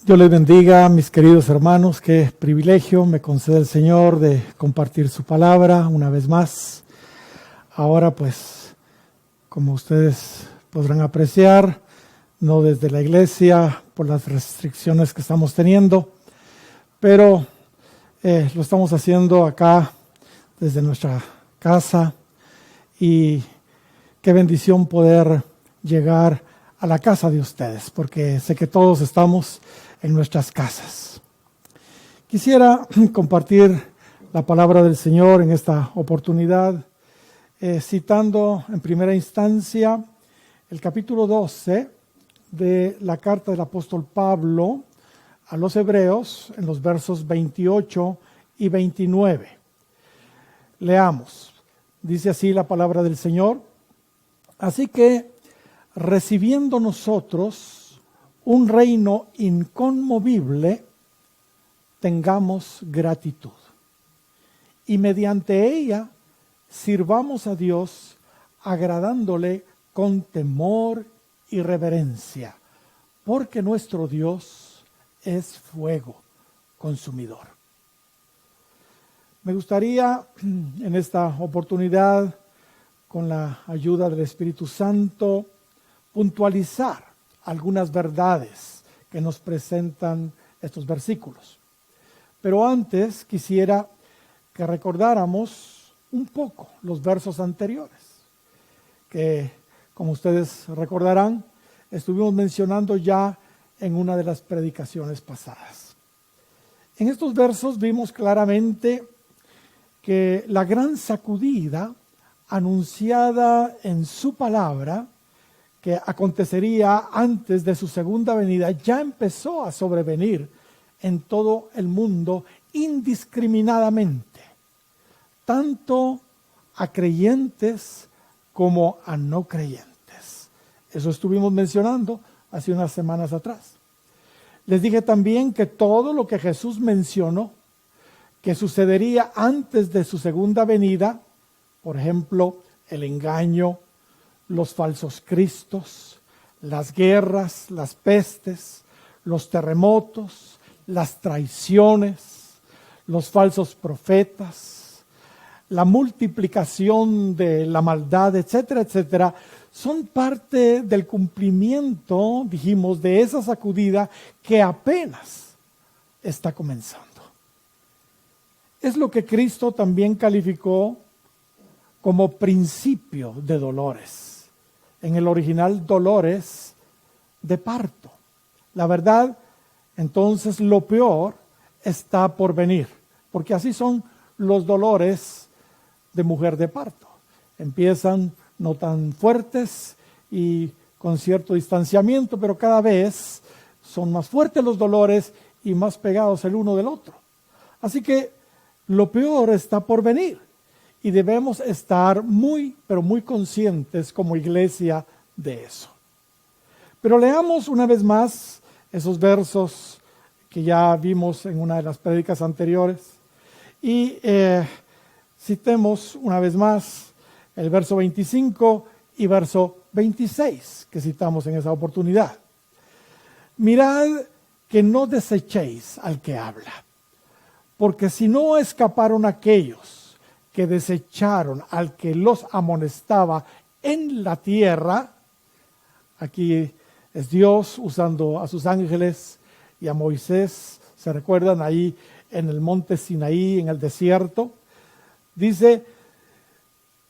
Dios les bendiga, mis queridos hermanos. Qué privilegio me concede el Señor de compartir su palabra una vez más. Ahora pues, como ustedes podrán apreciar, no desde la iglesia por las restricciones que estamos teniendo, pero lo estamos haciendo acá desde nuestra casa, y qué bendición poder llegar a la casa de ustedes, porque sé que todos estamos en nuestras casas. Quisiera compartir la palabra del Señor en esta oportunidad, citando en primera instancia el capítulo 12 de la carta del apóstol Pablo a los Hebreos, en los versos 28 y 29. Leamos. Dice así la palabra del Señor: así que, recibiendo nosotros un reino inconmovible, tengamos gratitud, y mediante ella sirvamos a Dios, agradándole con temor y reverencia, porque nuestro Dios es fuego consumidor. Me gustaría en esta oportunidad, con la ayuda del Espíritu Santo, puntualizar algunas verdades que nos presentan estos versículos. Pero antes quisiera que recordáramos un poco los versos anteriores, que, como ustedes recordarán, estuvimos mencionando ya en una de las predicaciones pasadas. En estos versos vimos claramente que la gran sacudida anunciada en su palabra, que acontecería antes de su segunda venida, ya empezó a sobrevenir en todo el mundo indiscriminadamente, tanto a creyentes como a no creyentes. Eso estuvimos mencionando hace unas semanas atrás. Les dije también que todo lo que Jesús mencionó que sucedería antes de su segunda venida, por ejemplo, el engaño, los falsos cristos, las guerras, las pestes, los terremotos, las traiciones, los falsos profetas, la multiplicación de la maldad, etcétera, etcétera, son parte del cumplimiento, dijimos, de esa sacudida que apenas está comenzando. Es lo que Cristo también calificó como principio de dolores. En el original, dolores de parto. La verdad, entonces, lo peor está por venir, porque así son los dolores de mujer de parto. Empiezan no tan fuertes y con cierto distanciamiento, pero cada vez son más fuertes los dolores y más pegados el uno del otro. Así que lo peor está por venir. Y debemos estar muy, pero muy conscientes como iglesia de eso. Pero leamos una vez más esos versos que ya vimos en una de las prédicas anteriores. Y citemos una vez más el verso 25 y verso 26 que citamos en esa oportunidad. Mirad que no desechéis al que habla, porque si no escaparon aquellos que desecharon al que los amonestaba en la tierra. Aquí es Dios usando a sus ángeles y a Moisés, se recuerdan ahí en el monte Sinaí, en el desierto. Dice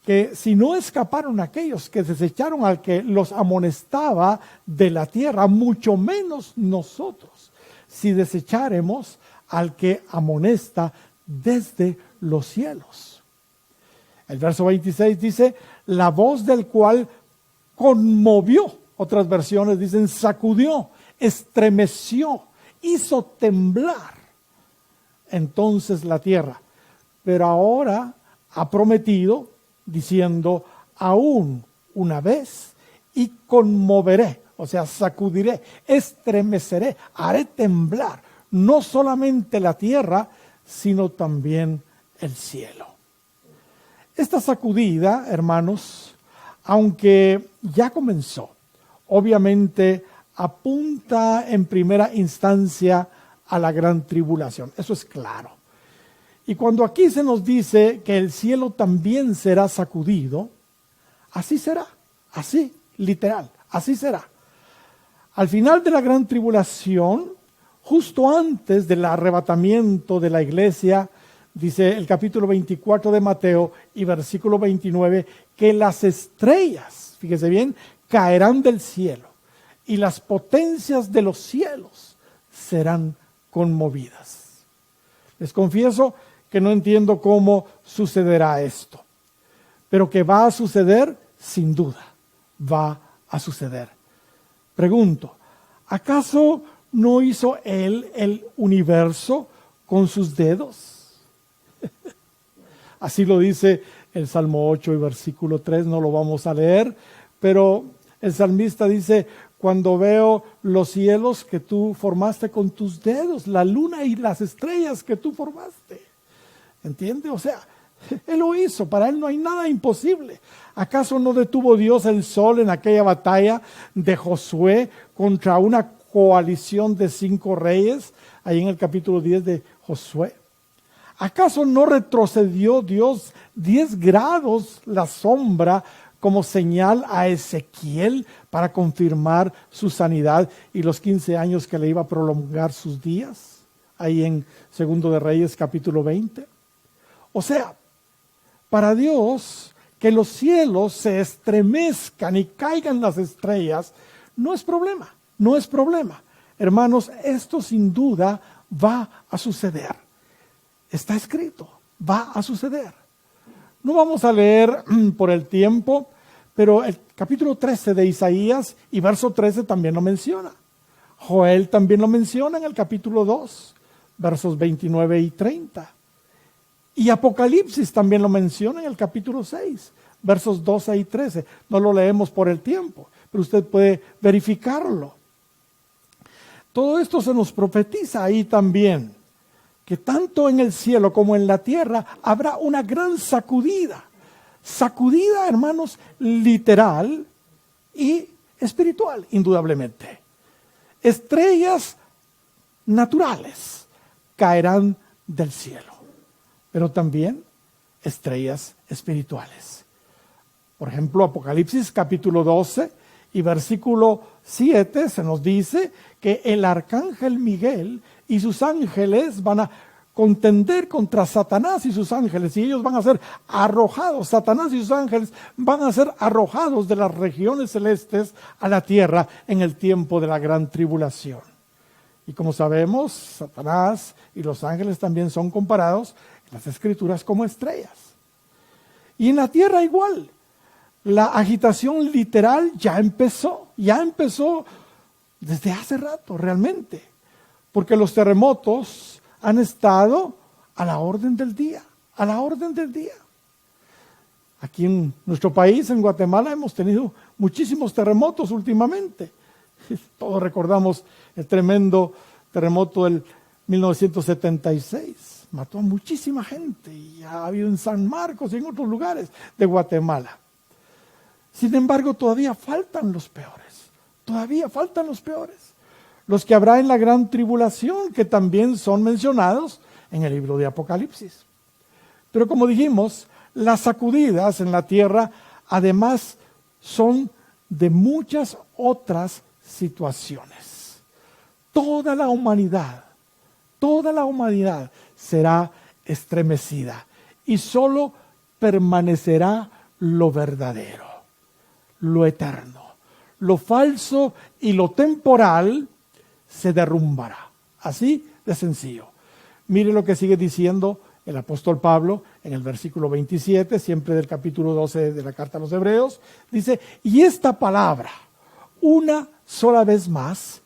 que si no escaparon aquellos que desecharon al que los amonestaba de la tierra, mucho menos nosotros, si desecharemos al que amonesta desde los cielos. El verso 26 dice, la voz del cual conmovió, otras versiones dicen sacudió, estremeció, hizo temblar entonces la tierra. Pero ahora ha prometido, diciendo, aún una vez, y conmoveré, o sea, sacudiré, estremeceré, haré temblar, no solamente la tierra, sino también el cielo. Esta sacudida, hermanos, aunque ya comenzó, obviamente apunta en primera instancia a la gran tribulación. Eso es claro. Y cuando aquí se nos dice que el cielo también será sacudido, así será, así, literal, así será. Al final de la gran tribulación, justo antes del arrebatamiento de la iglesia, dice el capítulo 24 de Mateo y versículo 29, que las estrellas, fíjese bien, caerán del cielo y las potencias de los cielos serán conmovidas. Les confieso que no entiendo cómo sucederá esto, pero que va a suceder, sin duda, va a suceder. Pregunto, ¿acaso no hizo Él el universo con sus dedos? Así lo dice el Salmo 8 y versículo 3, no lo vamos a leer, pero el salmista dice, cuando veo los cielos que tú formaste con tus dedos, la luna y las estrellas que tú formaste. ¿Entiende? O sea, Él lo hizo, para Él no hay nada imposible. ¿Acaso no detuvo Dios el sol en aquella batalla de Josué contra una coalición de 5 reyes, ahí en el capítulo 10 de Josué? ¿Acaso no retrocedió Dios 10 grados la sombra como señal a Ezequiel para confirmar su sanidad y los 15 años que le iba a prolongar sus días? Ahí en 2 de Reyes capítulo 20. O sea, para Dios, que los cielos se estremezcan y caigan las estrellas, no es problema, no es problema. Hermanos, esto sin duda va a suceder. Está escrito, va a suceder. No vamos a leer por el tiempo, pero el capítulo 13 de Isaías y verso 13 también lo menciona. Joel también lo menciona en el capítulo 2, versos 29 y 30. Y Apocalipsis también lo menciona en el capítulo 6, versos 12 y 13. No lo leemos por el tiempo, pero usted puede verificarlo. Todo esto se nos profetiza ahí también, que tanto en el cielo como en la tierra habrá una gran sacudida. Sacudida, hermanos, literal y espiritual, indudablemente. Estrellas naturales caerán del cielo, pero también estrellas espirituales. Por ejemplo, Apocalipsis capítulo 12 y versículo 7 se nos dice que el arcángel Miguel y sus ángeles van a contender contra Satanás y sus ángeles, y ellos van a ser arrojados, Satanás y sus ángeles van a ser arrojados de las regiones celestes a la tierra en el tiempo de la gran tribulación. Y como sabemos, Satanás y los ángeles también son comparados en las Escrituras como estrellas. Y en la tierra igual, la agitación literal ya empezó desde hace rato realmente, porque los terremotos han estado a la orden del día, a la orden del día. Aquí en nuestro país, en Guatemala, hemos tenido muchísimos terremotos últimamente. Todos recordamos el tremendo terremoto del 1976. Mató a muchísima gente y ha habido en San Marcos y en otros lugares de Guatemala. Sin embargo, todavía faltan los peores. Todavía faltan los peores. Los que habrá en la gran tribulación, que también son mencionados en el libro de Apocalipsis. Pero como dijimos, las sacudidas en la tierra, además, son de muchas otras situaciones. Toda la humanidad será estremecida y solo permanecerá lo verdadero, lo eterno. Lo falso y lo temporal se derrumbará. Así de sencillo. Mire lo que sigue diciendo el apóstol Pablo en el versículo 27, siempre del capítulo 12 de la carta a los Hebreos. Dice, y esta palabra, una sola vez más,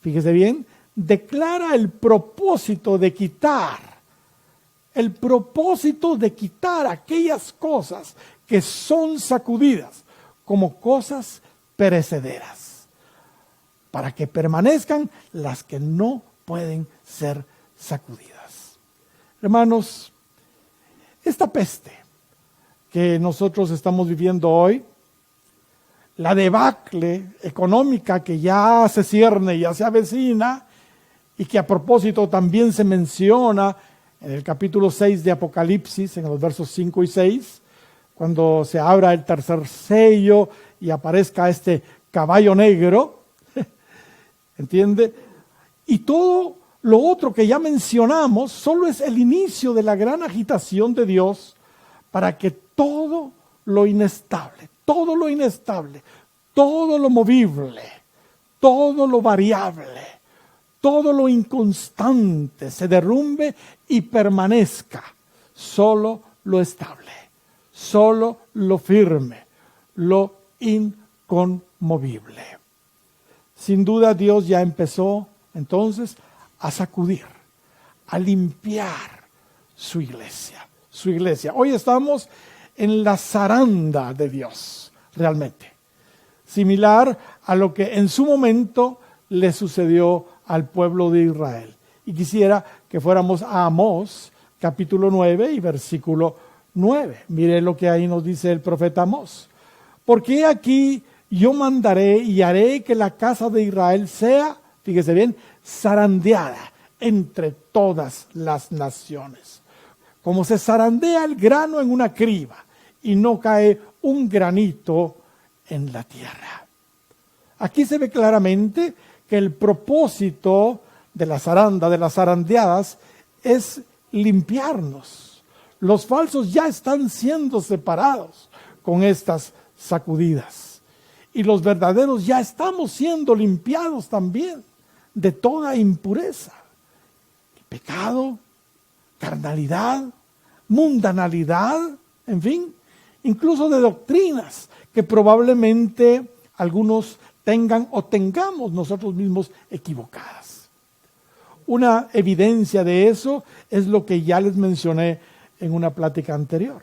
fíjese bien, declara el propósito de quitar aquellas cosas que son sacudidas como cosas perecederas, para que permanezcan las que no pueden ser sacudidas. Hermanos, esta peste que nosotros estamos viviendo hoy, la debacle económica que ya se cierne, ya se avecina, y que a propósito también se menciona en el capítulo 6 de Apocalipsis, en los versos 5 y 6, cuando se abra el tercer sello y aparezca este caballo negro, ¿entiende? Y todo lo otro que ya mencionamos solo es el inicio de la gran agitación de Dios para que todo lo inestable, todo lo movible, todo lo variable, todo lo inconstante se derrumbe y permanezca solo lo estable, solo lo firme, lo inconmovible. Sin duda Dios ya empezó entonces a sacudir, a limpiar su iglesia. Hoy estamos en la zaranda de Dios, realmente. Similar a lo que en su momento le sucedió al pueblo de Israel. Y quisiera que fuéramos a Amós, capítulo 9 y versículo 9. Mire lo que ahí nos dice el profeta Amós. Porque aquí yo mandaré y haré que la casa de Israel sea, fíjese bien, zarandeada entre todas las naciones. Como se zarandea el grano en una criba y no cae un granito en la tierra. Aquí se ve claramente que el propósito de la zaranda, de las zarandeadas, es limpiarnos. Los falsos ya están siendo separados con estas sacudidas. Y los verdaderos ya estamos siendo limpiados también de toda impureza, pecado, carnalidad, mundanalidad, en fin, incluso de doctrinas que probablemente algunos tengan o tengamos nosotros mismos equivocadas. Una evidencia de eso es lo que ya les mencioné en una plática anterior.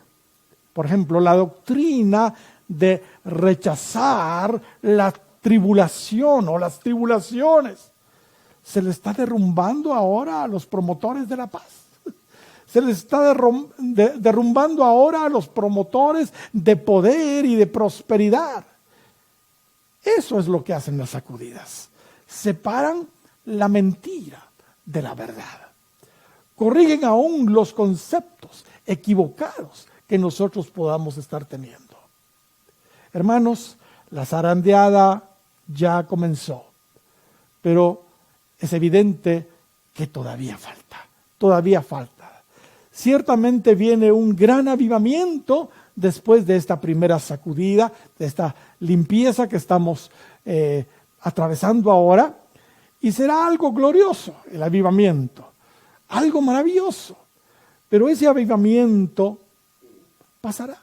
Por ejemplo, la doctrina de rechazar la tribulación o las tribulaciones se le está derrumbando ahora a los promotores de la paz. Se les está derrumbando ahora a los promotores de poder y de prosperidad. Eso es lo que hacen las sacudidas. Separan la mentira de la verdad. Corrigen aún los conceptos equivocados que nosotros podamos estar teniendo. Hermanos, la zarandeada ya comenzó, pero es evidente que todavía falta. Ciertamente viene un gran avivamiento después de esta primera sacudida, de esta limpieza que estamos atravesando ahora, y será algo glorioso el avivamiento, algo maravilloso, pero ese avivamiento pasará,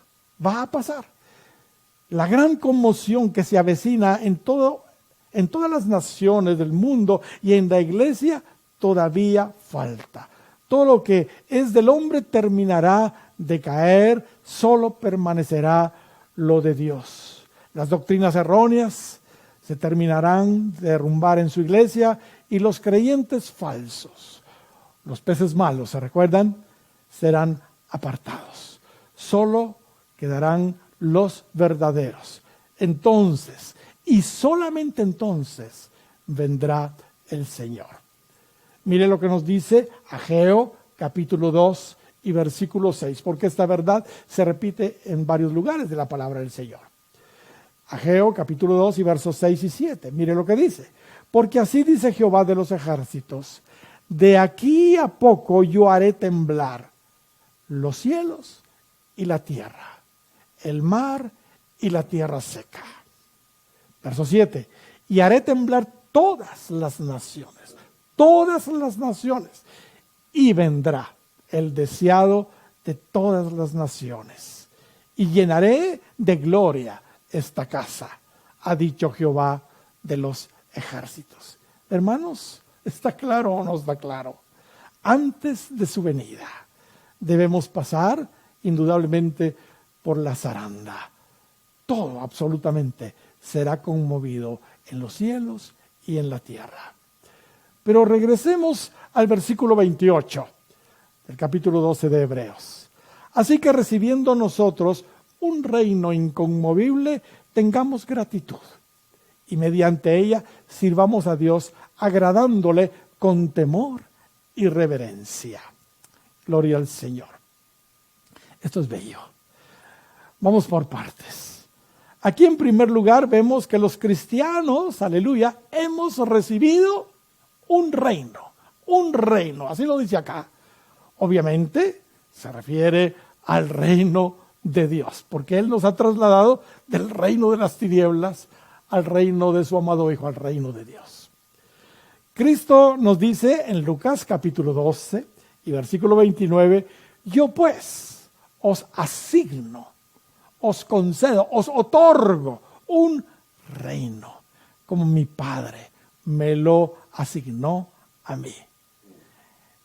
va a pasar. La gran conmoción que se avecina en todas las naciones del mundo y en la iglesia todavía falta. Todo lo que es del hombre terminará de caer, solo permanecerá lo de Dios. Las doctrinas erróneas se terminarán de derrumbar en su iglesia y los creyentes falsos, los peces malos, ¿se recuerdan? Serán apartados. Solo quedarán los verdaderos. Entonces, y solamente entonces, vendrá el Señor. Mire lo que nos dice Ageo, capítulo 2 y versículo 6, porque esta verdad se repite en varios lugares de la palabra del Señor. Ageo, capítulo 2 y versos 6 y 7. Mire lo que dice. Porque así dice Jehová de los ejércitos: de aquí a poco yo haré temblar los cielos y la tierra, el mar y la tierra seca. Verso 7. Y haré temblar todas las naciones, y vendrá el deseado de todas las naciones, y llenaré de gloria esta casa, ha dicho Jehová de los ejércitos. Hermanos, ¿está claro o no está claro? Antes de su venida debemos pasar indudablemente por la zaranda. Todo absolutamente será conmovido en los cielos y en la tierra. Pero regresemos al versículo 28 del capítulo 12 de Hebreos. Así que recibiendo nosotros un reino inconmovible, tengamos gratitud y mediante ella sirvamos a Dios agradándole con temor y reverencia. Gloria al Señor. Esto es bello. Vamos por partes. Aquí en primer lugar vemos que los cristianos, aleluya, hemos recibido un reino, así lo dice acá. Obviamente se refiere al reino de Dios, porque Él nos ha trasladado del reino de las tinieblas al reino de su amado Hijo, al reino de Dios. Cristo nos dice en Lucas capítulo 12 y versículo 29, yo pues os asigno, os concedo, os otorgo un reino, como mi Padre me lo asignó a mí.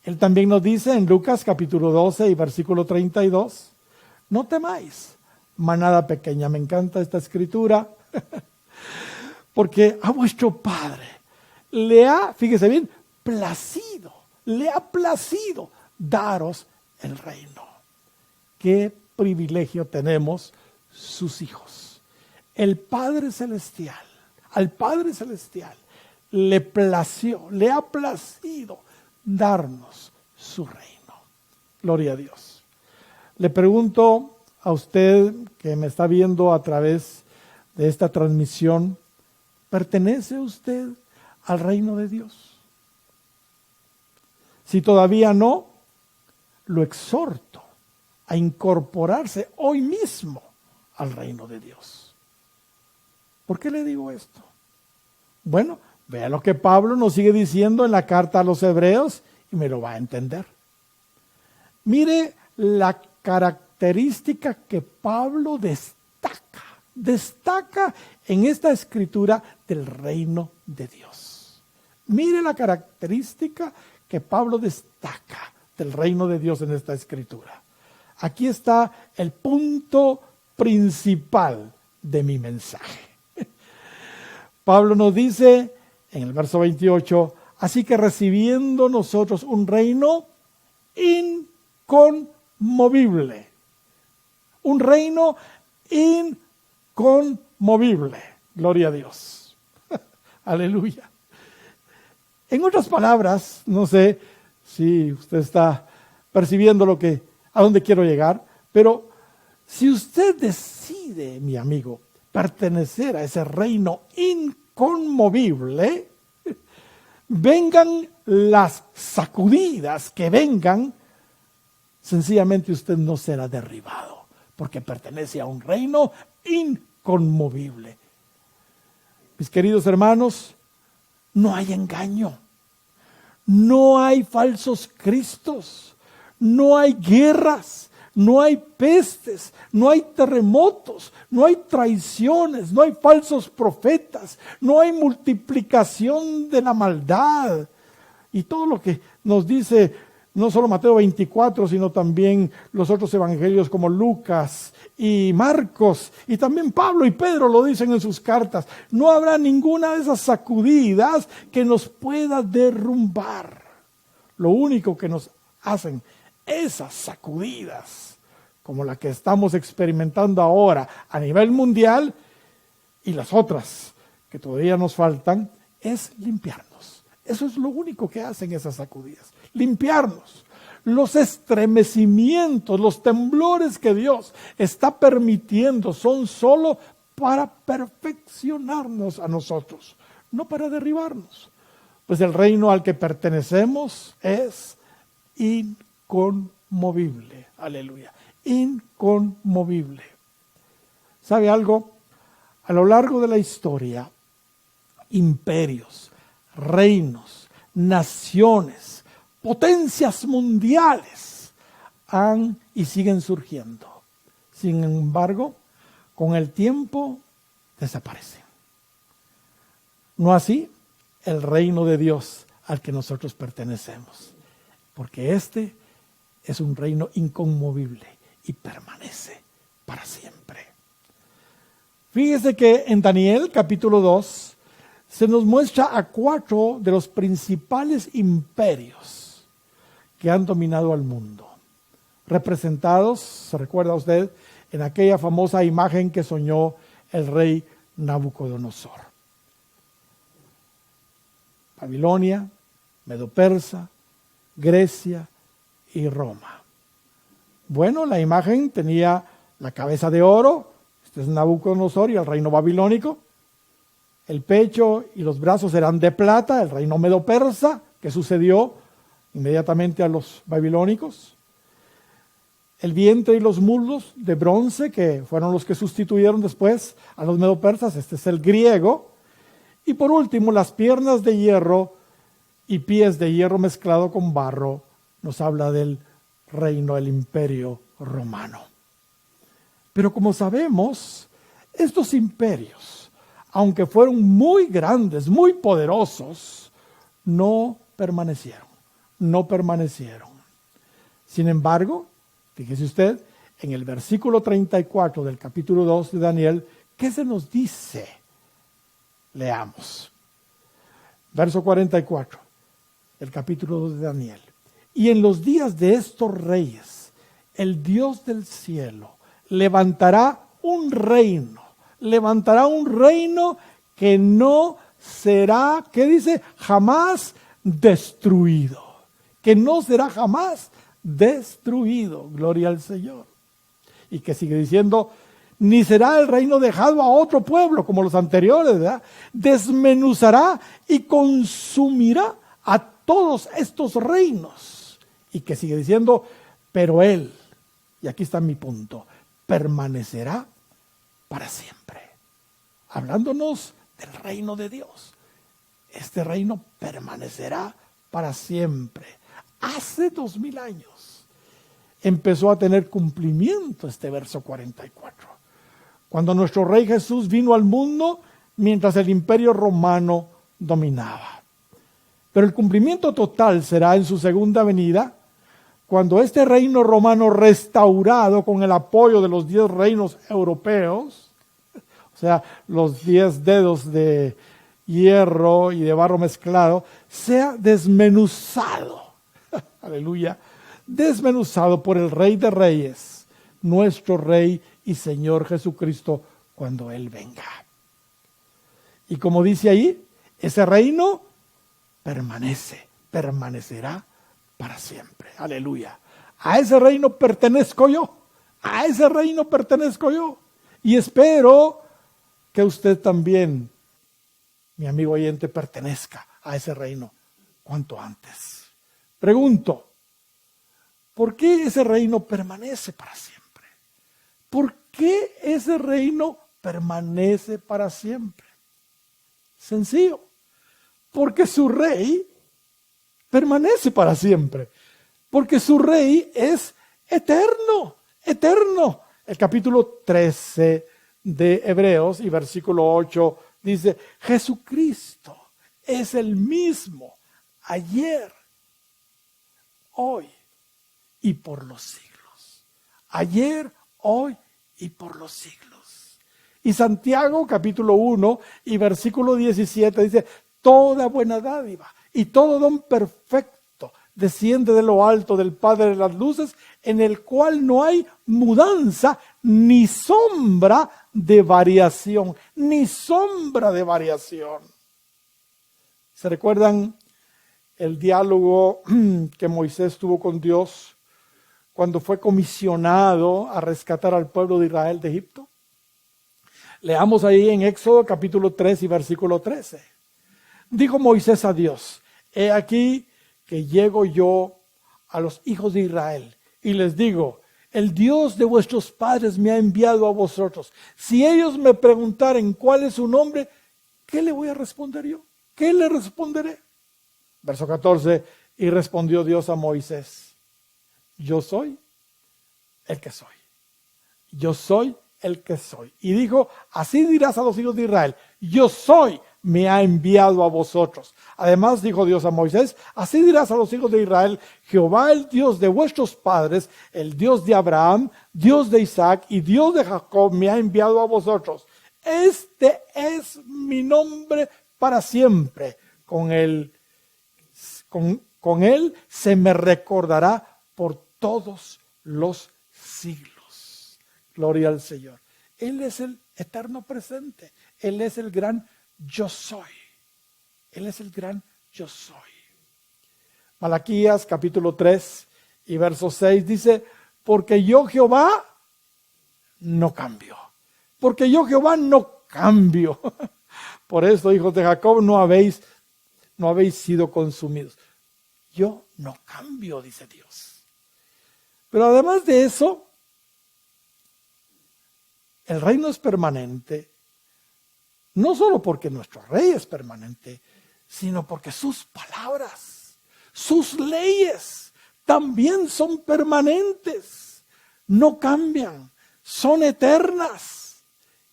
Él también nos dice en Lucas capítulo 12 y versículo 32, no temáis, manada pequeña. Me encanta esta escritura, porque a vuestro Padre le ha, fíjese bien, le ha placido daros el reino. Qué privilegio tenemos sus hijos. El Padre Celestial, al Padre Celestial le ha placido darnos su reino. Gloria a Dios. Le pregunto a usted que me está viendo a través de esta transmisión, ¿pertenece usted al reino de Dios? Si todavía no, lo exhorto a incorporarse hoy mismo al reino de Dios. ¿Por qué le digo esto? Bueno, vea lo que Pablo nos sigue diciendo en la carta a los Hebreos y me lo va a entender. Mire la característica que Pablo destaca en esta escritura del reino de Dios. Mire la característica que Pablo destaca del reino de Dios en esta escritura. Aquí está el punto principal de mi mensaje. Pablo nos dice en el verso 28, así que recibiendo nosotros un reino inconmovible. Un reino inconmovible. Gloria a Dios. Aleluya. En otras palabras, no sé si usted está percibiendo a dónde quiero llegar, pero si usted decide, mi amigo, pertenecer a ese reino inconmovible, vengan las sacudidas que vengan, sencillamente usted no será derribado, porque pertenece a un reino inconmovible. Mis queridos hermanos, no hay engaño, no hay falsos cristos, no hay guerras, no hay pestes, no hay terremotos, no hay traiciones, no hay falsos profetas, no hay multiplicación de la maldad. Y todo lo que nos dice no solo Mateo 24, sino también los otros evangelios como Lucas y Marcos, y también Pablo y Pedro lo dicen en sus cartas. No habrá ninguna de esas sacudidas que nos pueda derrumbar. Lo único que nos hacen esas sacudidas, como la que estamos experimentando ahora a nivel mundial, y las otras que todavía nos faltan, es limpiarnos. Eso es lo único que hacen esas sacudidas, limpiarnos. Los estremecimientos, los temblores que Dios está permitiendo son solo para perfeccionarnos a nosotros, no para derribarnos. Pues el reino al que pertenecemos es inconmovible. Aleluya. Inconmovible. ¿Sabe algo? A lo largo de la historia, imperios, reinos, naciones, potencias mundiales han y siguen surgiendo. Sin embargo, con el tiempo desaparecen. No así el reino de Dios al que nosotros pertenecemos, porque este es un reino inconmovible y permanece para siempre. Fíjese que en Daniel capítulo 2 se nos muestra a 4 de los principales imperios que han dominado al mundo, representados, se recuerda usted, en aquella famosa imagen que soñó el rey Nabucodonosor. Babilonia, Medo-Persa, Grecia y Roma. Bueno, la imagen tenía la cabeza de oro, este es Nabucodonosor y el reino babilónico. El pecho y los brazos eran de plata, el reino Medo-Persa, que sucedió inmediatamente a los babilónicos. El vientre y los muslos de bronce, que fueron los que sustituyeron después a los medo-persas, este es el griego. Y por último, las piernas de hierro y pies de hierro mezclado con barro, nos habla del reino, el imperio romano. Pero como sabemos, estos imperios, aunque fueron muy grandes, muy poderosos, no permanecieron. Sin embargo, fíjese usted, en el versículo 34 del capítulo 2 de Daniel, ¿qué se nos dice? Leamos. Verso 44, el capítulo 2 de Daniel. Y en los días de estos reyes, el Dios del cielo levantará un reino que no será, ¿qué dice? Jamás destruido. Que no será jamás destruido. Gloria al Señor. Y que sigue diciendo, ni será el reino dejado a otro pueblo como los anteriores, ¿verdad? Desmenuzará y consumirá a todos estos reinos. Y que sigue diciendo, pero él, y aquí está mi punto, permanecerá para siempre. Hablándonos del reino de Dios. Este reino permanecerá para siempre. Hace 2000 años empezó a tener cumplimiento este verso 44. Cuando nuestro Rey Jesús vino al mundo mientras el imperio romano dominaba. Pero el cumplimiento total será en su segunda venida, cuando este reino romano restaurado con el apoyo de los 10 reinos europeos, o sea, los 10 dedos de hierro y de barro mezclado, sea desmenuzado, aleluya, desmenuzado por el Rey de Reyes, nuestro Rey y Señor Jesucristo, cuando Él venga. Y como dice ahí, ese reino permanecerá para siempre, aleluya. A ese reino pertenezco yo, y espero que usted también, mi amigo oyente, pertenezca a ese reino cuanto antes. Pregunto, ¿por qué ese reino permanece para siempre? ¿Por qué ese reino permanece para siempre? Sencillo, porque su rey permanece para siempre, porque su rey es eterno. El capítulo 13 de Hebreos y versículo 8 dice, Jesucristo es el mismo ayer, hoy y por los siglos. Ayer, hoy y por los siglos. Y Santiago capítulo 1 y versículo 17 dice, toda buena dádiva y todo don perfecto desciende de lo alto del Padre de las luces, en el cual no hay mudanza ni sombra de variación. ¿Se recuerdan el diálogo que Moisés tuvo con Dios cuando fue comisionado a rescatar al pueblo de Israel de Egipto? Leamos ahí en Éxodo capítulo 3 y versículo 13. Dijo Moisés a Dios, he aquí que llego yo a los hijos de Israel y les digo, el Dios de vuestros padres me ha enviado a vosotros. Si ellos me preguntaren cuál es su nombre, ¿qué le voy a responder yo? ¿Qué le responderé? Verso 14, y respondió Dios a Moisés, yo soy el que soy. Yo soy el que soy. Y dijo, así dirás a los hijos de Israel, yo soy, me ha enviado a vosotros. Además dijo Dios a Moisés, así dirás a los hijos de Israel, Jehová el Dios de vuestros padres, el Dios de Abraham, Dios de Isaac y Dios de Jacob me ha enviado a vosotros. Este es mi nombre para siempre. Con él se me recordará por todos los siglos. Gloria al Señor. Él es el eterno presente. Él es el gran yo soy. Él es el gran yo soy. Malaquías capítulo 3 y verso 6 dice, porque yo Jehová no cambio. Porque yo Jehová no cambio. Por eso, hijos de Jacob, no habéis sido consumidos. Yo no cambio, dice Dios. Pero además de eso, el reino es permanente, no solo porque nuestro rey es permanente, sino porque sus palabras, sus leyes también son permanentes, no cambian, son eternas.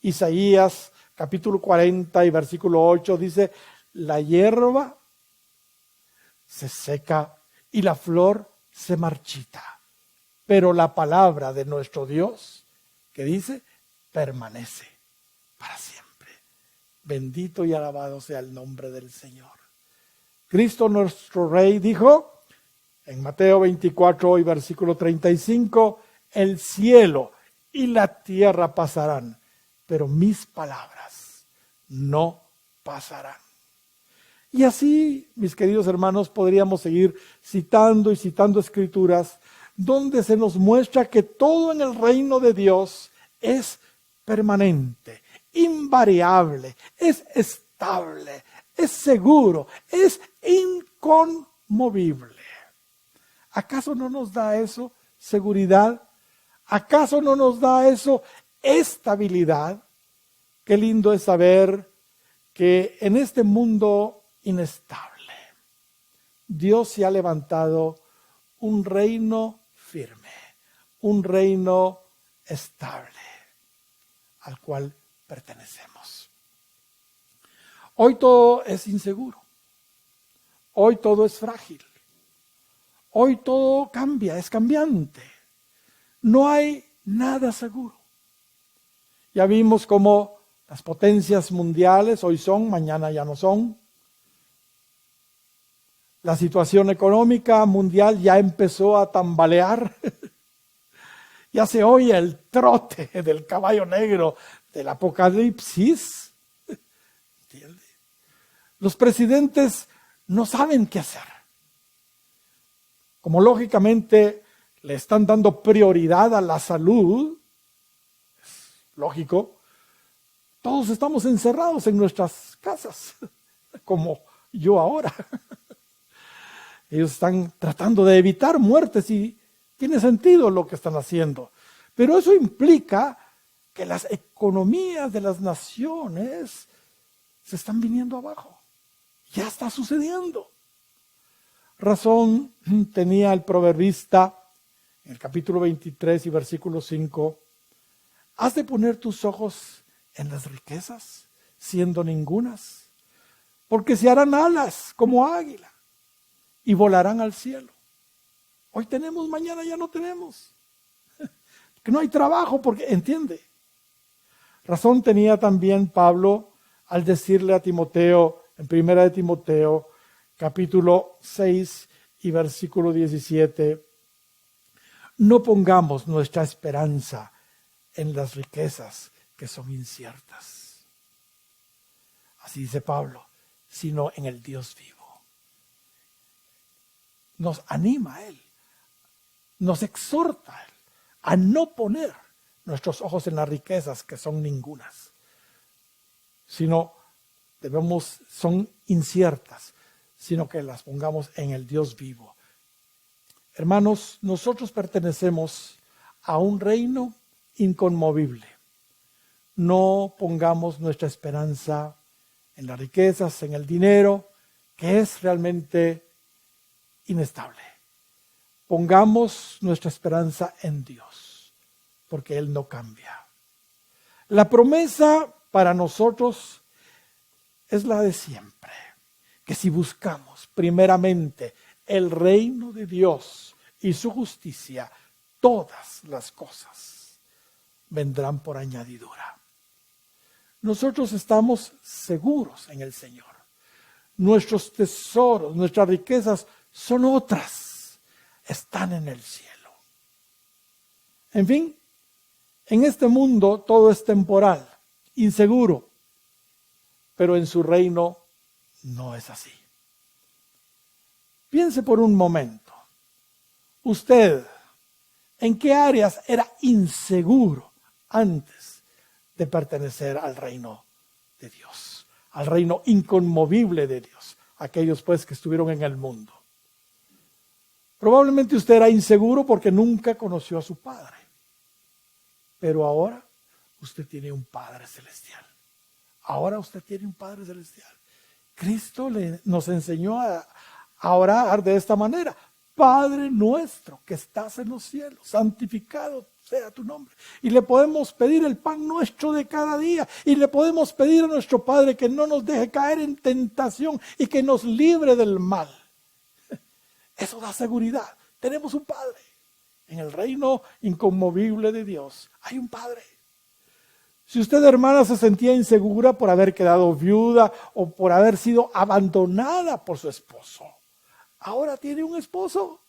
Isaías capítulo 40 y versículo 8 dice, la hierba se seca y la flor se marchita, pero la palabra de nuestro Dios, que dice, permanece para siempre. Bendito y alabado sea el nombre del Señor. Cristo nuestro Rey dijo en Mateo 24 y versículo 35, el cielo y la tierra pasarán, pero mis palabras no pasarán. Y así, mis queridos hermanos, podríamos seguir citando y citando escrituras donde se nos muestra que todo en el reino de Dios es permanente, invariable, es estable, es seguro, es inconmovible. ¿Acaso no nos da eso seguridad? ¿Acaso no nos da eso estabilidad? Qué lindo es saber que en este mundo inestable, Dios se ha levantado un reino firme, un reino estable, al cual pertenecemos. Hoy todo es inseguro. Hoy todo es frágil. Hoy todo cambia, es cambiante. No hay nada seguro. Ya vimos cómo las potencias mundiales hoy son, mañana ya no son. La situación económica mundial ya empezó a tambalear. Ya se oye el trote del caballo negro del Apocalipsis. ¿Entiende? Los presidentes no saben qué hacer. Como lógicamente le están dando prioridad a la salud, es lógico, todos estamos encerrados en nuestras casas, como yo ahora. Ellos están tratando de evitar muertes y tiene sentido lo que están haciendo. Pero eso implica que las economías de las naciones se están viniendo abajo. Ya está sucediendo. Razón tenía el proverbista en el capítulo 23 y versículo 5. ¿Has de poner tus ojos en las riquezas, siendo ningunas? Porque se harán alas como águila y volarán al cielo. Hoy tenemos, mañana ya no tenemos. Que no hay trabajo, porque, entiende. Razón tenía también Pablo al decirle a Timoteo, en 1 de Timoteo, capítulo 6 y versículo 17, no pongamos nuestra esperanza en las riquezas que son inciertas. Así dice Pablo, sino en el Dios vivo. Nos anima a Él, nos exhorta a Él a no poner nuestros ojos en las riquezas que son ningunas, sino son inciertas, sino que las pongamos en el Dios vivo. Hermanos, nosotros pertenecemos a un reino inconmovible. No pongamos nuestra esperanza en las riquezas, en el dinero, que es realmente inestable. Pongamos nuestra esperanza en Dios, porque Él no cambia. La promesa para nosotros es la de siempre, que si buscamos primeramente el reino de Dios y su justicia, todas las cosas vendrán por añadidura. Nosotros estamos seguros en el Señor. Nuestros tesoros, nuestras riquezas son otras, están en el cielo. En fin, En este mundo todo es temporal, inseguro, pero en su reino no es así. Piense por un momento, usted, ¿en qué áreas era inseguro antes de pertenecer al reino de Dios? Al reino inconmovible de Dios, aquellos pues que estuvieron en el mundo. Probablemente usted era inseguro porque nunca conoció a su Padre. Pero ahora usted tiene un Padre celestial. Ahora usted tiene un Padre celestial. Cristo nos enseñó a orar de esta manera. Padre nuestro que estás en los cielos, santificado sea tu nombre. Y le podemos pedir el pan nuestro de cada día. Y le podemos pedir a nuestro Padre que no nos deje caer en tentación y que nos libre del mal. Eso da seguridad. Tenemos un Padre. En el reino inconmovible de Dios hay un Padre. Si usted, hermana, se sentía insegura por haber quedado viuda o por haber sido abandonada por su esposo, ahora tiene un esposo.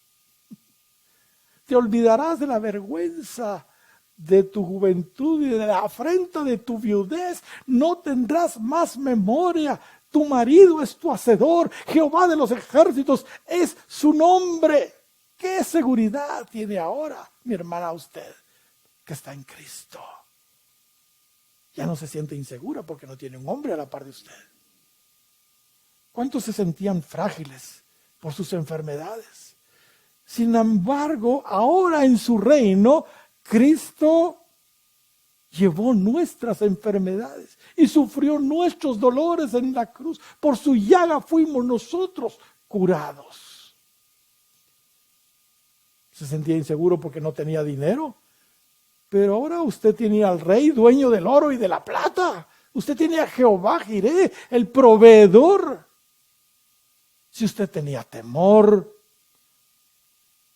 Te olvidarás de la vergüenza de tu juventud y de la afrenta de tu viudez. No tendrás más memoria. Tu marido es tu hacedor. Jehová de los ejércitos es su nombre. ¿Qué seguridad tiene ahora, mi hermana, usted que está en Cristo? Ya no se siente insegura porque no tiene un hombre a la par de usted. ¿Cuántos se sentían frágiles por sus enfermedades? Sin embargo, ahora en su reino, Cristo llevó nuestras enfermedades y sufrió nuestros dolores en la cruz. Por su llaga fuimos nosotros curados. Se sentía inseguro porque no tenía dinero. Pero ahora usted tiene al Rey, dueño del oro y de la plata. Usted tiene a Jehová Jireh, el proveedor. Si usted tenía temor,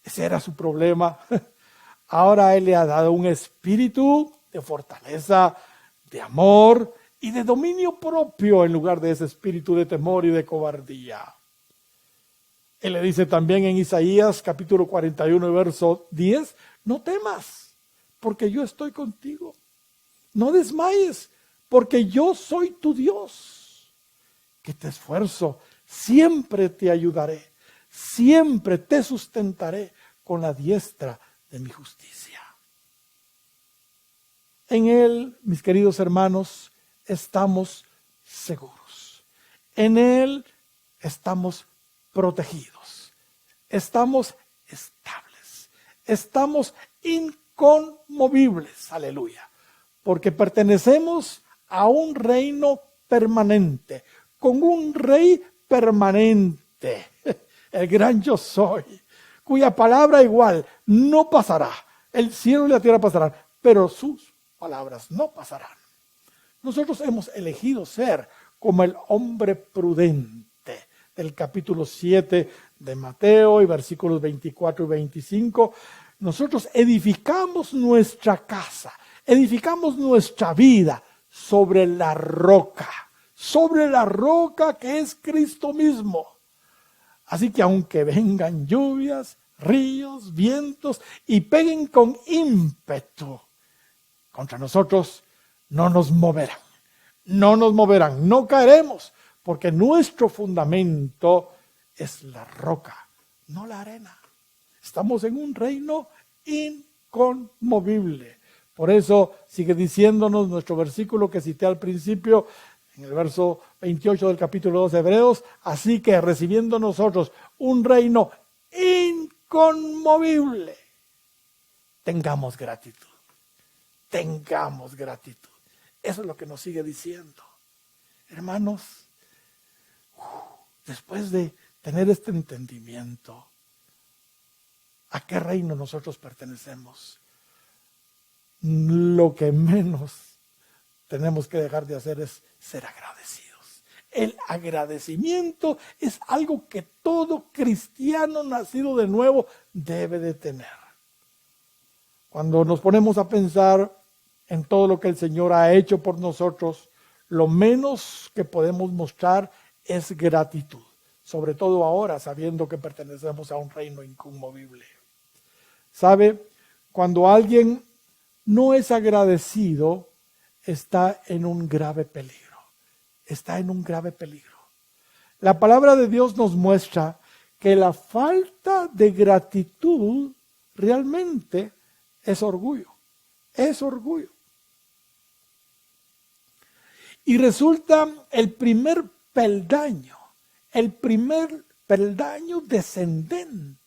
ese era su problema. Ahora Él le ha dado un espíritu de fortaleza, de amor y de dominio propio en lugar de ese espíritu de temor y de cobardía. Él le dice también en Isaías capítulo 41, verso 10, no temas, porque yo estoy contigo. No desmayes, porque yo soy tu Dios, que te esfuerzo, siempre te ayudaré, siempre te sustentaré con la diestra de mi justicia. En Él, mis queridos hermanos, estamos seguros. En Él estamos protegidos. Estamos estables. Estamos inconmovibles. Aleluya. Porque pertenecemos a un reino permanente, con un rey permanente, el gran yo soy, cuya palabra igual no pasará. El cielo y la tierra pasarán, pero sus palabras no pasarán. Nosotros hemos elegido ser como el hombre prudente del capítulo 7 de Mateo y versículos 24 y 25. Nosotros edificamos nuestra casa, edificamos nuestra vida sobre la roca que es Cristo mismo. Así que aunque vengan lluvias, ríos, vientos y peguen con ímpetu contra nosotros, no nos moverán, no caeremos, porque nuestro fundamento es la roca, no la arena. Estamos en un reino inconmovible. Por eso sigue diciéndonos nuestro versículo que cité al principio, en el verso 28 del capítulo 2 de Hebreos, así que recibiendo nosotros un reino inconmovible, tengamos gratitud. Tengamos gratitud. Eso es lo que nos sigue diciendo. Hermanos, después de tener este entendimiento, ¿a qué reino nosotros pertenecemos? Lo que menos tenemos que dejar de hacer es ser agradecidos. El agradecimiento es algo que todo cristiano nacido de nuevo debe de tener. Cuando nos ponemos a pensar en todo lo que el Señor ha hecho por nosotros, lo menos que podemos mostrar es gratitud. Sobre todo ahora, sabiendo que pertenecemos a un reino inconmovible. ¿Sabe? Cuando alguien no es agradecido está en un grave peligro. Está en un grave peligro. La palabra de Dios nos muestra que la falta de gratitud realmente es orgullo. Es orgullo. Y resulta el primer peldaño descendente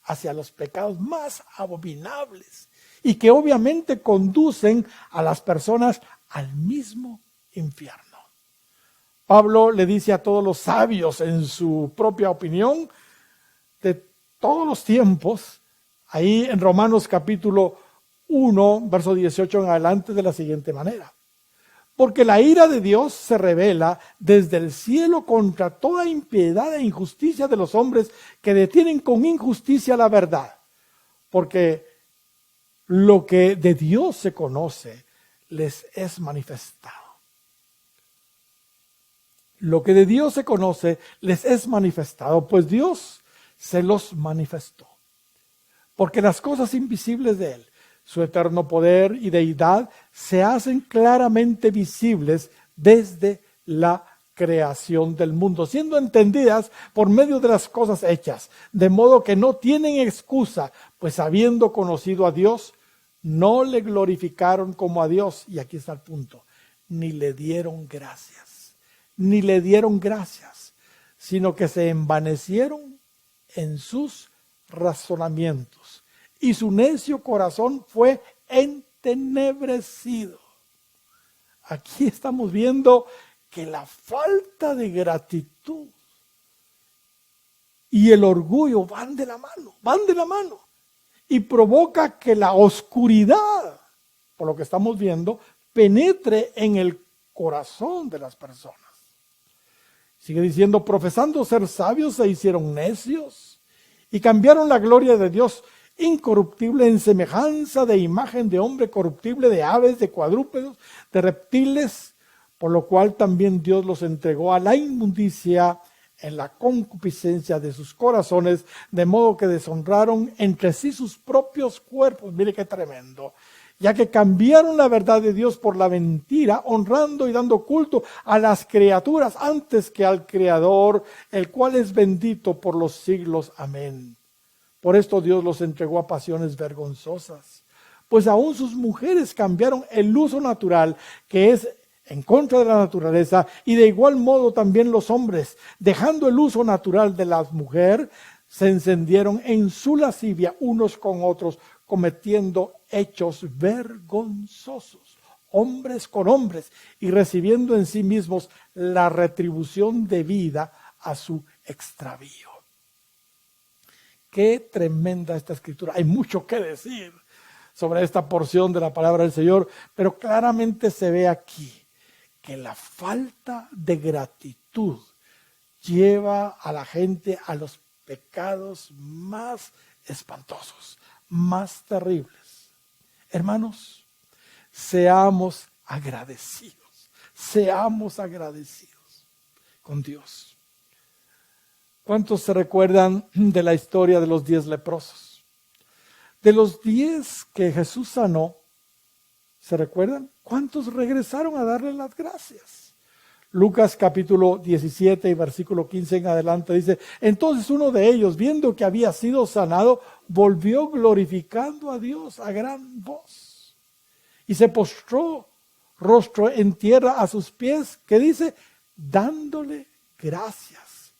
hacia los pecados más abominables y que obviamente conducen a las personas al mismo infierno. Pablo le dice a todos los sabios en su propia opinión de todos los tiempos, ahí en Romanos capítulo 1, verso 18 en adelante, de la siguiente manera: porque la ira de Dios se revela desde el cielo contra toda impiedad e injusticia de los hombres que detienen con injusticia la verdad. Porque lo que de Dios se conoce les es manifestado. Lo que de Dios se conoce les es manifestado, pues Dios se los manifestó. Porque las cosas invisibles de Él, su eterno poder y deidad, se hacen claramente visibles desde la creación del mundo, siendo entendidas por medio de las cosas hechas, de modo que no tienen excusa, pues habiendo conocido a Dios, no le glorificaron como a Dios, y aquí está el punto, ni le dieron gracias, sino que se envanecieron en sus razonamientos, y su necio corazón fue entenebrecido. Aquí estamos viendo que la falta de gratitud y el orgullo van de la mano, y provoca que la oscuridad, por lo que estamos viendo, penetre en el corazón de las personas. Sigue diciendo: profesando ser sabios se hicieron necios y cambiaron la gloria de Dios incorruptible en semejanza de imagen de hombre corruptible, de aves, de cuadrúpedos, de reptiles, por lo cual también Dios los entregó a la inmundicia en la concupiscencia de sus corazones, de modo que deshonraron entre sí sus propios cuerpos. Mire qué tremendo. Ya que cambiaron la verdad de Dios por la mentira, honrando y dando culto a las criaturas antes que al Creador, el cual es bendito por los siglos. Amén. Por esto Dios los entregó a pasiones vergonzosas, pues aún sus mujeres cambiaron el uso natural, que es en contra de la naturaleza, y de igual modo también los hombres, dejando el uso natural de la mujer, se encendieron en su lascivia unos con otros, cometiendo hechos vergonzosos, hombres con hombres, y recibiendo en sí mismos la retribución debida a su extravío. Qué tremenda esta escritura. Hay mucho que decir sobre esta porción de la palabra del Señor, pero claramente se ve aquí que la falta de gratitud lleva a la gente a los pecados más espantosos, más terribles. Hermanos, seamos agradecidos con Dios. ¿Cuántos se recuerdan de la historia de los 10 leprosos? De los 10 que Jesús sanó, ¿se recuerdan? ¿Cuántos regresaron a darle las gracias? Lucas capítulo 17 y versículo 15 en adelante dice: entonces uno de ellos, viendo que había sido sanado, volvió glorificando a Dios a gran voz. Y se postró rostro en tierra a sus pies, que dice, dándole gracias.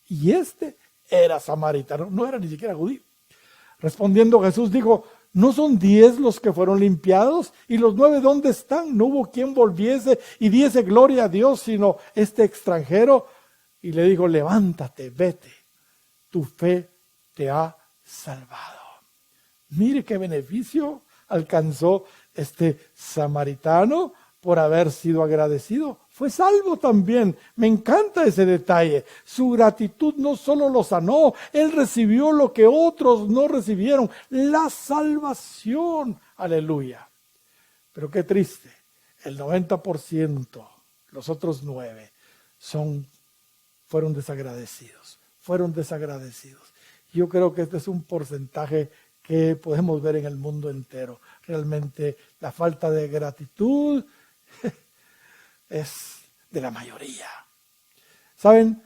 Y este era samaritano, no era ni siquiera judío. Respondiendo Jesús dijo: ¿no son 10 los que fueron limpiados? ¿Y los 9 dónde están? No hubo quien volviese y diese gloria a Dios, sino este extranjero. Y le dijo: levántate, vete, tu fe te ha salvado. Mire qué beneficio alcanzó este samaritano por haber sido agradecido. Fue salvo también. Me encanta ese detalle. Su gratitud no solo lo sanó, él recibió lo que otros no recibieron, la salvación. Aleluya. Pero qué triste, el 90%, los otros 9, fueron desagradecidos. Yo creo que este es un porcentaje que podemos ver en el mundo entero. Realmente la falta de gratitud es de la mayoría. ¿Saben?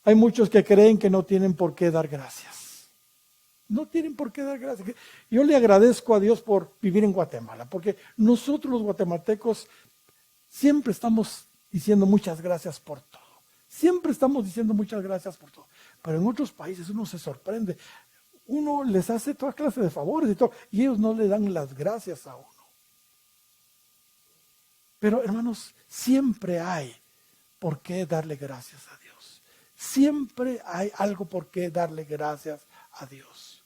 Hay muchos que creen que no tienen por qué dar gracias. No tienen por qué dar gracias. Yo le agradezco a Dios por vivir en Guatemala, porque nosotros los guatemaltecos siempre estamos diciendo muchas gracias por todo. Siempre estamos diciendo muchas gracias por todo. Pero en otros países uno se sorprende. Uno les hace toda clase de favores y todo, y ellos no le dan las gracias a uno. Pero hermanos, siempre hay por qué darle gracias a Dios. Siempre hay algo por qué darle gracias a Dios.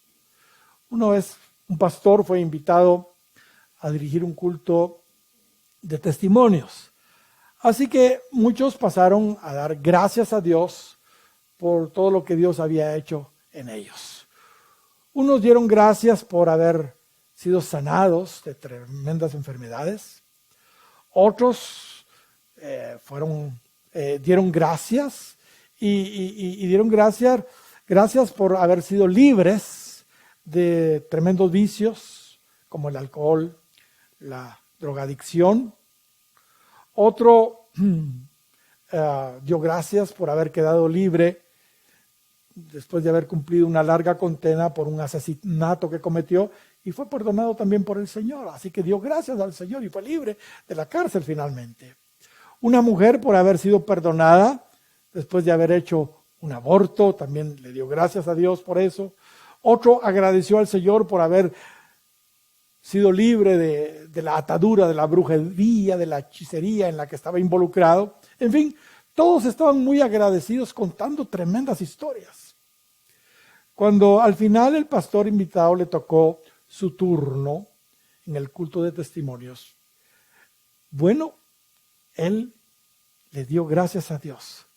Una vez un pastor fue invitado a dirigir un culto de testimonios. Así que muchos pasaron a dar gracias a Dios por todo lo que Dios había hecho en ellos. Unos dieron gracias por haber sido sanados de tremendas enfermedades. Otros dieron gracias y dieron gracias por haber sido libres de tremendos vicios como el alcohol, la drogadicción. Otro dio gracias por haber quedado libre después de haber cumplido una larga condena por un asesinato que cometió y fue perdonado también por el Señor. Así que dio gracias al Señor y fue libre de la cárcel finalmente. Una mujer por haber sido perdonada después de haber hecho un aborto, también le dio gracias a Dios por eso. Otro agradeció al Señor por haber sido libre de la atadura, de la brujería, de la hechicería en la que estaba involucrado. En fin, todos estaban muy agradecidos contando tremendas historias. Cuando al final el pastor invitado le tocó su turno en el culto de testimonios, bueno, él le dio gracias a Dios,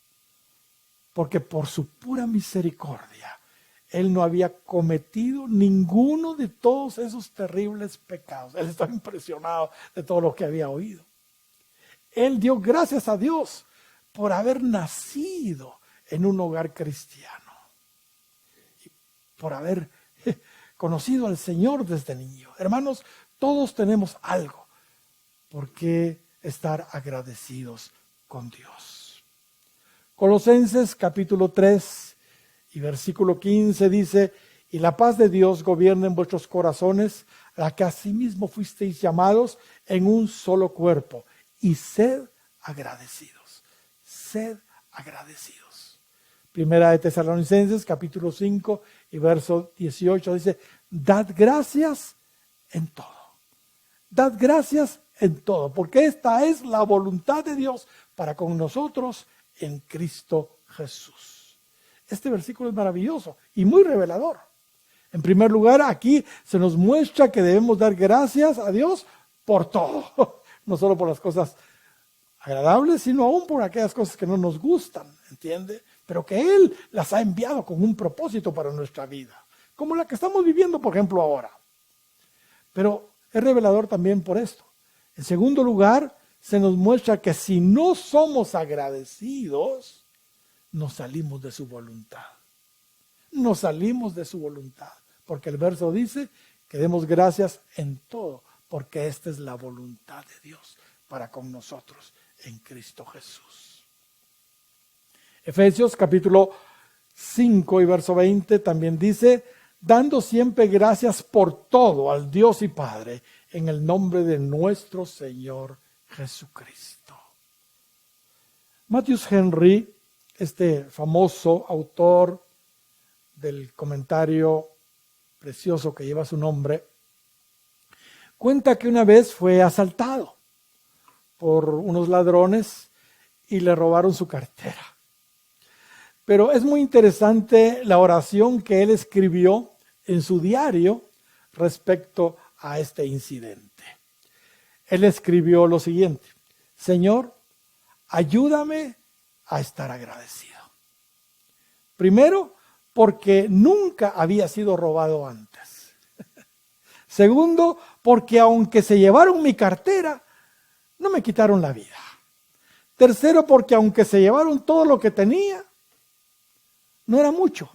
porque por su pura misericordia, él no había cometido ninguno de todos esos terribles pecados. Él estaba impresionado de todo lo que había oído. Él dio gracias a Dios por haber nacido en un hogar cristiano, y por haber conocido al Señor desde niño. Hermanos, todos tenemos algo por qué estar agradecidos con Dios. Colosenses capítulo 3 y versículo 15 dice: y la paz de Dios gobierna en vuestros corazones, a la que asimismo fuisteis llamados en un solo cuerpo, y sed agradecidos. Sed agradecidos. Primera de Tesalonicenses capítulo 5 y verso 18 dice: dad gracias en todo. Dad gracias en todo, porque esta es la voluntad de Dios para con nosotros en Cristo Jesús. Este versículo es maravilloso y muy revelador. En primer lugar, aquí se nos muestra que debemos dar gracias a Dios por todo. No solo por las cosas agradables, sino aún por aquellas cosas que no nos gustan, ¿entiende? Pero que Él las ha enviado con un propósito para nuestra vida, como la que estamos viviendo, por ejemplo, ahora. Pero es revelador también por esto. En segundo lugar, se nos muestra que si no somos agradecidos, nos salimos de su voluntad. Nos salimos de su voluntad. Porque el verso dice que demos gracias en todo, porque esta es la voluntad de Dios para con nosotros en Cristo Jesús. Efesios capítulo 5 y verso 20 también dice: dando siempre gracias por todo al Dios y Padre, en el nombre de nuestro Señor Jesucristo. Matthew Henry, este famoso autor del comentario precioso que lleva su nombre, cuenta que una vez fue asaltado por unos ladrones y le robaron su cartera. Pero es muy interesante la oración que él escribió en su diario respecto a este incidente. Él escribió lo siguiente: Señor, ayúdame a estar agradecido. Primero, porque nunca había sido robado antes. Segundo, porque aunque se llevaron mi cartera, no me quitaron la vida. Tercero, porque aunque se llevaron todo lo que tenía, no era mucho.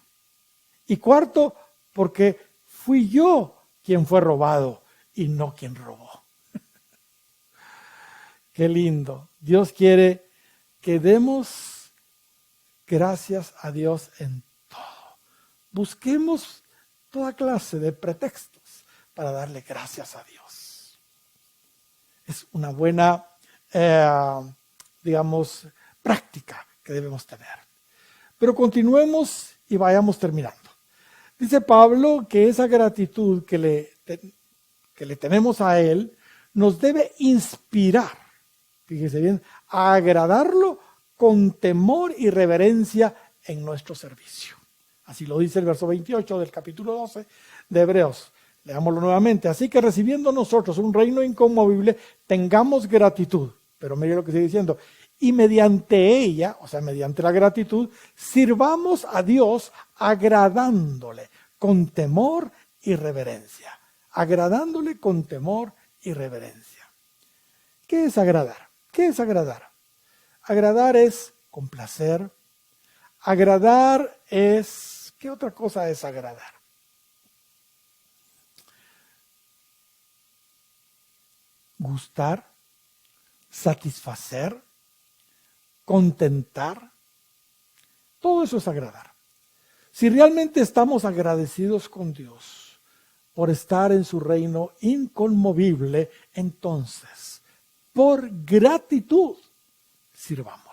Y cuarto, porque fui yo quien fue robado y no quien robó. Qué lindo. Dios quiere que demos gracias a Dios en todo. Busquemos toda clase de pretextos para darle gracias a Dios. Es una buena, práctica que debemos tener. Pero continuemos y vayamos terminando. Dice Pablo que esa gratitud que le tenemos a Él nos debe inspirar, fíjese bien, a agradarlo con temor y reverencia en nuestro servicio. Así lo dice el verso 28 del capítulo 12 de Hebreos. Leámoslo nuevamente. Así que recibiendo nosotros un reino inconmovible, tengamos gratitud. Pero mire lo que sigue diciendo. Y mediante ella, o sea, mediante la gratitud, sirvamos a Dios agradándole con temor y reverencia. Agradándole con temor y reverencia. ¿Qué es agradar? ¿Qué es agradar? Agradar es complacer. Agradar es... ¿Qué otra cosa es agradar? Gustar, satisfacer, contentar. Todo eso es agradar. Si realmente estamos agradecidos con Dios por estar en su reino inconmovible, entonces, por gratitud, sirvámosle.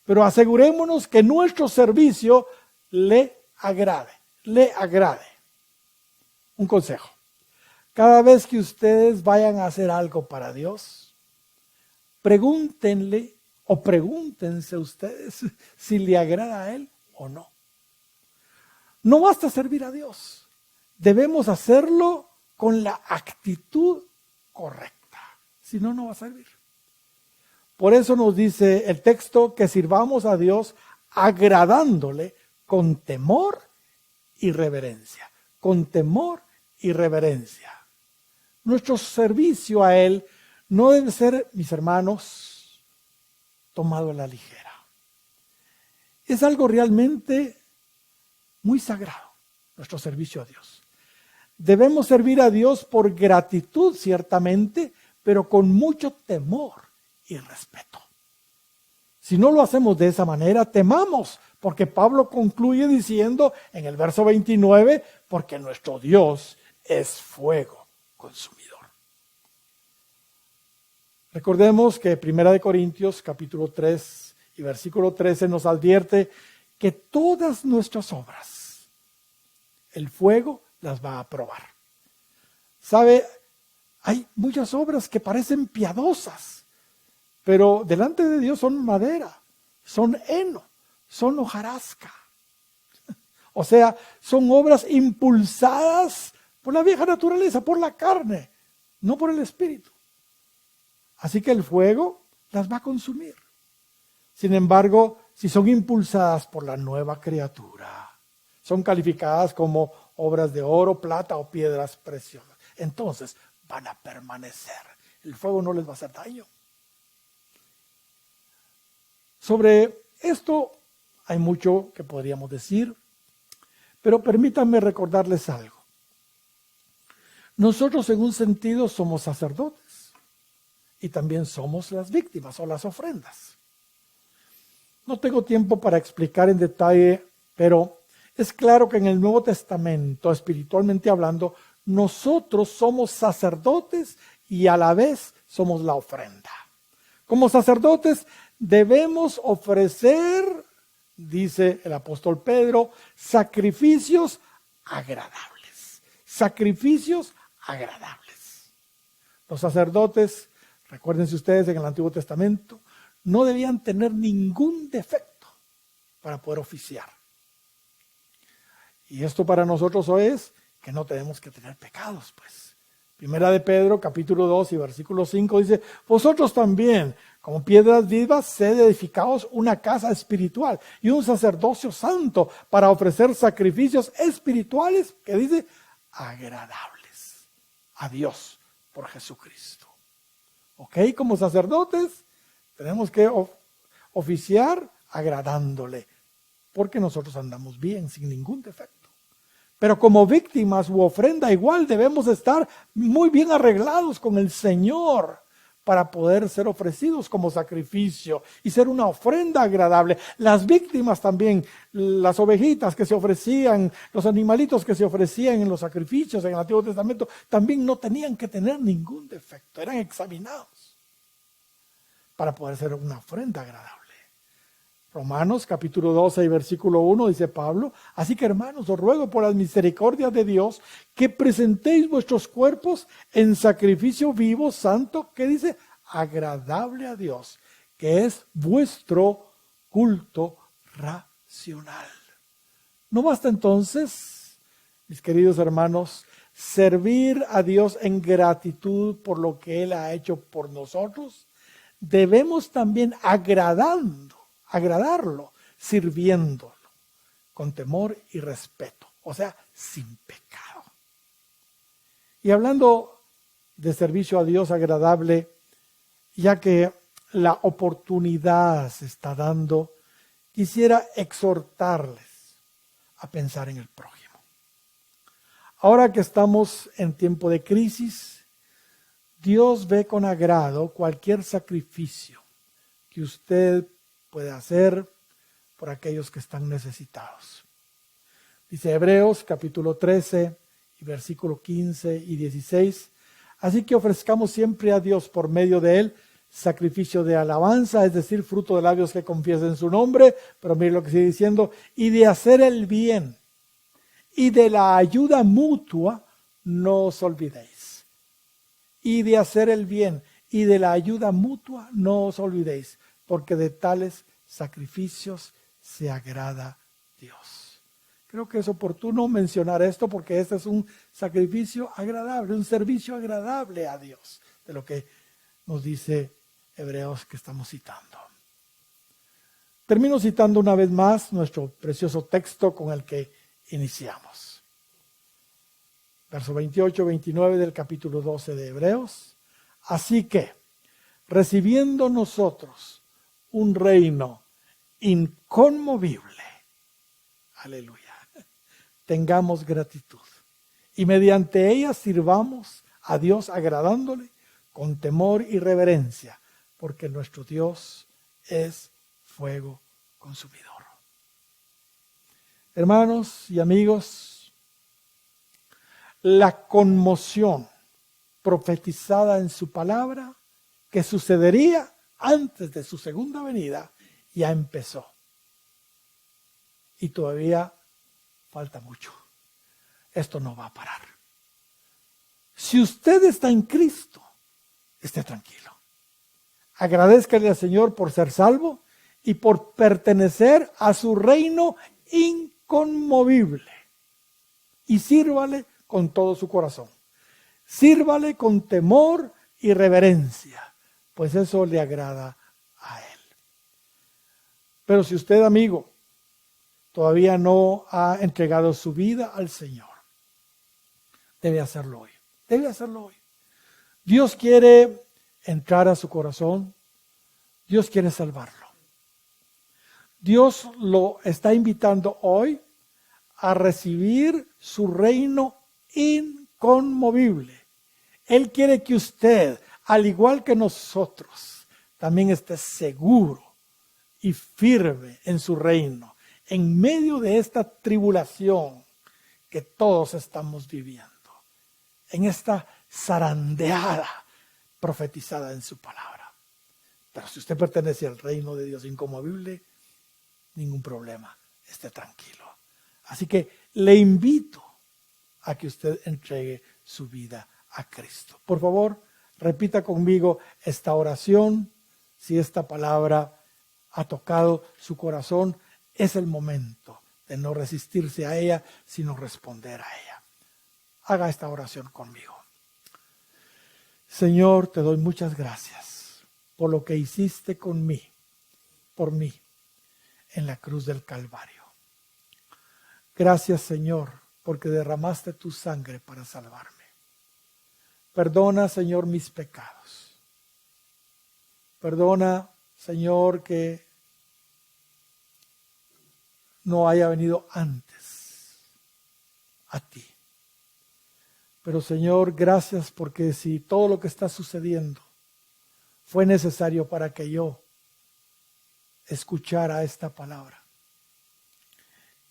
Pero asegurémonos que nuestro servicio le agrade. Un consejo. Cada vez que ustedes vayan a hacer algo para Dios, pregúntenle o pregúntense ustedes si le agrada a Él o no. No basta servir a Dios. Debemos hacerlo con la actitud correcta. Si no, no va a servir. Por eso nos dice el texto que sirvamos a Dios agradándole con temor y reverencia. Con temor y reverencia. Nuestro servicio a Él no debe ser, mis hermanos, tomado a la ligera. Es algo realmente muy sagrado, nuestro servicio a Dios. Debemos servir a Dios por gratitud, ciertamente, pero con mucho temor y respeto. Si no lo hacemos de esa manera, temamos, porque Pablo concluye diciendo en el verso 29, porque nuestro Dios es fuego consumidor. Recordemos que 1 Corintios capítulo 3 y versículo 13 nos advierte que todas nuestras obras, el fuego las va a probar. ¿Sabe? Hay muchas obras que parecen piadosas, pero delante de Dios son madera, son heno, son hojarasca. O sea, son obras impulsadas por la vieja naturaleza, por la carne, no por el espíritu. Así que el fuego las va a consumir. Sin embargo, si son impulsadas por la nueva criatura, son calificadas como obras de oro, plata o piedras preciosas, entonces van a permanecer. El fuego no les va a hacer daño. Sobre esto hay mucho que podríamos decir, pero permítanme recordarles algo. Nosotros en un sentido somos sacerdotes y también somos las víctimas o las ofrendas. No tengo tiempo para explicar en detalle, pero es claro que en el Nuevo Testamento, espiritualmente hablando, nosotros somos sacerdotes y a la vez somos la ofrenda. Como sacerdotes debemos ofrecer, dice el apóstol Pedro, sacrificios agradables. Sacrificios agradables. Los sacerdotes, recuérdense ustedes en el Antiguo Testamento, no debían tener ningún defecto para poder oficiar. Y esto para nosotros hoy es que no tenemos que tener pecados, pues. Primera de Pedro, capítulo 2 y versículo 5 dice, vosotros también, como piedras vivas, sed edificados una casa espiritual y un sacerdocio santo para ofrecer sacrificios espirituales, que dice, agradables a Dios por Jesucristo. ¿Ok? Como sacerdotes tenemos que oficiar agradándole, porque nosotros andamos bien, sin ningún defecto. Pero como víctimas u ofrenda igual debemos estar muy bien arreglados con el Señor para poder ser ofrecidos como sacrificio y ser una ofrenda agradable. Las víctimas también, las ovejitas que se ofrecían, los animalitos que se ofrecían en los sacrificios en el Antiguo Testamento, también no tenían que tener ningún defecto, eran examinados para poder ser una ofrenda agradable. Romanos capítulo 12 y versículo 1 dice Pablo: así que hermanos, os ruego por las misericordias de Dios que presentéis vuestros cuerpos en sacrificio vivo, santo, que dice, agradable a Dios, que es vuestro culto racional. ¿No basta entonces, mis queridos hermanos, servir a Dios en gratitud por lo que Él ha hecho por nosotros? Debemos también agradarlo, sirviéndolo con temor y respeto, o sea, sin pecado. Y hablando de servicio a Dios agradable, ya que la oportunidad se está dando, quisiera exhortarles a pensar en el prójimo. Ahora que estamos en tiempo de crisis, Dios ve con agrado cualquier sacrificio que usted puede hacer por aquellos que están necesitados. Dice Hebreos capítulo 13 y versículo 15 y 16. Así que ofrezcamos siempre a Dios por medio de Él sacrificio de alabanza, es decir, fruto de labios que confiesen su nombre. Pero mire lo que sigue diciendo: y de hacer el bien y de la ayuda mutua no os olvidéis. Y de hacer el bien y de la ayuda mutua no os olvidéis, porque de tales sacrificios se agrada Dios. Creo que es oportuno mencionar esto porque este es un sacrificio agradable, un servicio agradable a Dios, de lo que nos dice Hebreos que estamos citando. Termino citando una vez más nuestro precioso texto con el que iniciamos. Verso 28-29 del capítulo 12 de Hebreos. Así que, recibiendo nosotros un reino inconmovible, aleluya, tengamos gratitud y mediante ella sirvamos a Dios agradándole con temor y reverencia, porque nuestro Dios es fuego consumidor. Hermanos y amigos, la conmoción profetizada en su palabra que sucedería antes de su segunda venida ya empezó. Y todavía falta mucho. Esto no va a parar. Si usted está en Cristo, esté tranquilo. Agradézcale al Señor por ser salvo y por pertenecer a su reino inconmovible. Y sírvale con todo su corazón. Sírvale con temor y reverencia, pues eso le agrada a Él. Pero si usted, amigo, todavía no ha entregado su vida al Señor, debe hacerlo hoy. Debe hacerlo hoy. Dios quiere entrar a su corazón. Dios quiere salvarlo. Dios lo está invitando hoy a recibir su reino inconmovible. Él quiere que usted, al igual que nosotros, también esté seguro y firme en su reino, en medio de esta tribulación que todos estamos viviendo, en esta zarandeada profetizada en su palabra. Pero si usted pertenece al reino de Dios inconmovible, ningún problema, esté tranquilo. Así que le invito a que usted entregue su vida a Cristo. Por favor, repita conmigo esta oración. Si esta palabra ha tocado su corazón, es el momento de no resistirse a ella, sino responder a ella. Haga esta oración conmigo. Señor, te doy muchas gracias por lo que hiciste por mí, en la cruz del Calvario. Gracias, Señor, porque derramaste tu sangre para salvarme. Perdona, Señor, mis pecados. Perdona, Señor, que no haya venido antes a ti. Pero Señor, gracias porque si todo lo que está sucediendo fue necesario para que yo escuchara esta palabra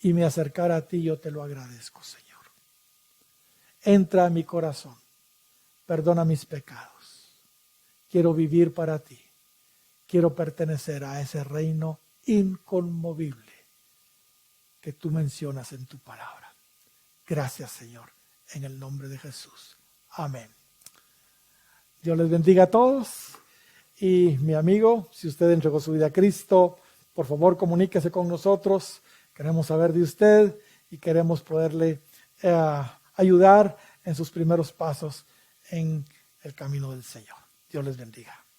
y me acercara a ti, yo te lo agradezco, Señor. Entra a mi corazón, perdona mis pecados. Quiero vivir para ti. Quiero pertenecer a ese reino inconmovible que tú mencionas en tu palabra. Gracias, Señor, en el nombre de Jesús. Amén. Dios les bendiga a todos. Y mi amigo, si usted entregó su vida a Cristo, por favor comuníquese con nosotros. Queremos saber de usted y queremos poderle ayudar en sus primeros pasos en el camino del Señor. Dios les bendiga.